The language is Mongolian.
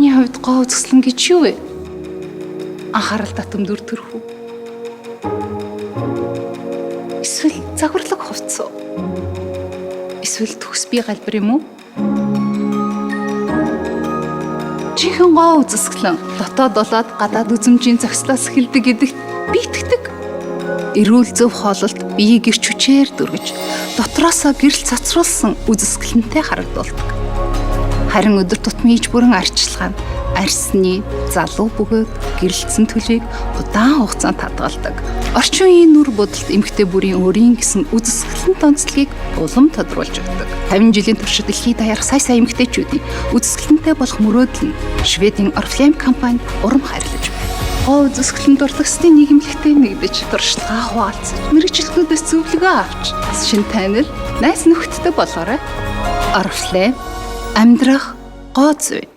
Таны хувьд гоо үзэсгэлэн гэж юу вэ? Анхаарал татам дүр төрх үү? Эсвэл загварлаг хувцас уу? Эсвэл төгс бие галбир юм уу? Чихэн гоо үзэсгэлэн дотоод болоод гадаад үзмжийн зохислоос эхэлдэг гэдэгт би итгэдэг. Эрүүл зөв хоололт биеийг эрч хүчээр дүргэж, дотроосоо гэрэл цацруулсан үзэсгэлэнтэй харагдуулдаг. Харин өдөр тутмын иж бүрэн арчилгаа нь арьсны, залуу бөгөөд гэрэлтсэн төлөвийг удаан хугацаанд хадгалдаг. Орчин үеийн нүр бодолт эмэгтэй бүрийн өөрийн гэсэн үзэсгэлэн тонцлогийг улам тодруулж өгдөг. 50 жилийн туршид дэлхийд даяарх сая эмэгтэйчүүдийн үзэсгэлэнтэй болох мөрөөдөл нь Шведийн Oriflame компанид урам хайрлаж байна. Гоо үзэсгэлэн дурлагчдын нийгэмлэгтэй нэгдэж туршлагаа хуваалцаж, мэрэгчлэгүүдээс зөвлөгөө авч шин танил найз нөхдөд болоорой. Oriflame амьдрах гоо зүй.